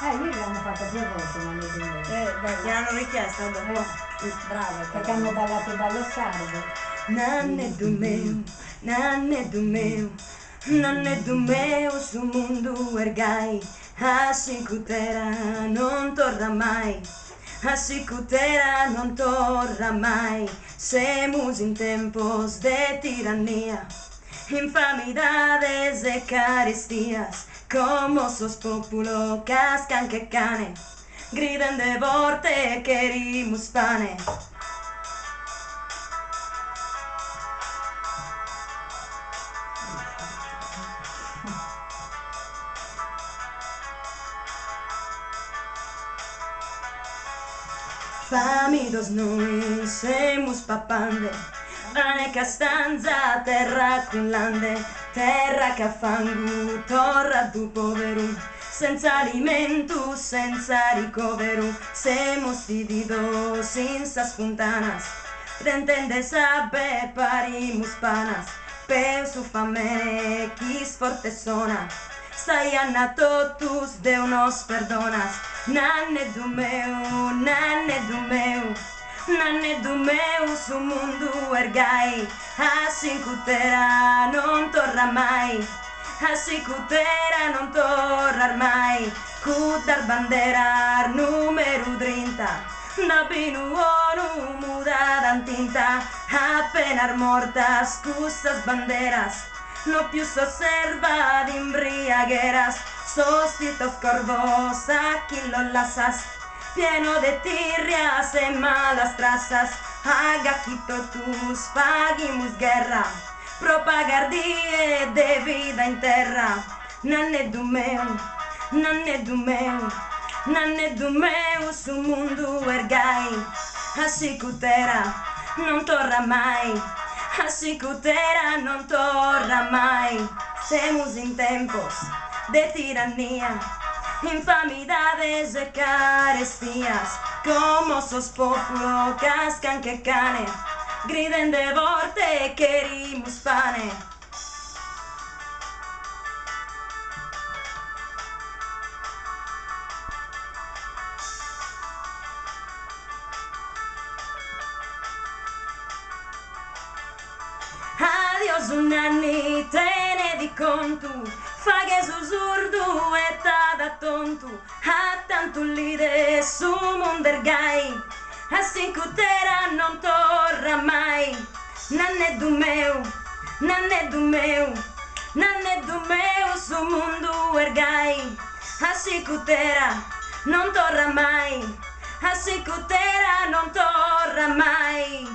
Ieri l'hanno fatta 2 volte, non mi sembra. Beh, gliel'hanno richiesta dopo. Brava, Perché hanno ballato ballo sardo. Nanne do meu, nanne do meu, nanne do meu, su mundu ergai, assim cutera non torna mai, assim cutera non torna mai, semos em tempos de tiranía, infamidades e carestías, como sos populo cascan que cane, griden de vorte querimus pane. Famidos noi semus papande, ane castanza terra cullande, terra che fangu torra du poveru, senza alimento, senza ricovero, semus dividos senza spontanas, d'entende sabe parimus panas, peu su fame quis forte sona, stai anna totus Deu nos perdonas, nanne do meu, nanne do meu, nanne do meu, su mundu ergai, assim cutera non torna mai, assim cutera non tornar mai, cutar bandera numero 30, da binu onu mudadan tinta, apenas mortas custas banderas, no più s'osserva d'imbriagueras, sostitos corvos aquí lo lasas, pieno de tirrias e malas trazas, agaquito tus pagimus guerra, propagardie de vida in terra, nanne do meu, nanne do meu, nanne do meu, su mundu ergai, assim cutera non torna mai, assim cutera non torna mai, semus in tempos de tiranía, infamidades e carestías, como sos populo cascan que cane, griden de vorte querimus pane. Adios un anni, te di conto, faghe susurdu e tada tontu, a tanto lide su mondergai, assim cutera non torna mai, nanne do meu, nanne do meu, nanne do meu, su mundu ergai, assim cutera non torna mai, assim cutera non torna mai.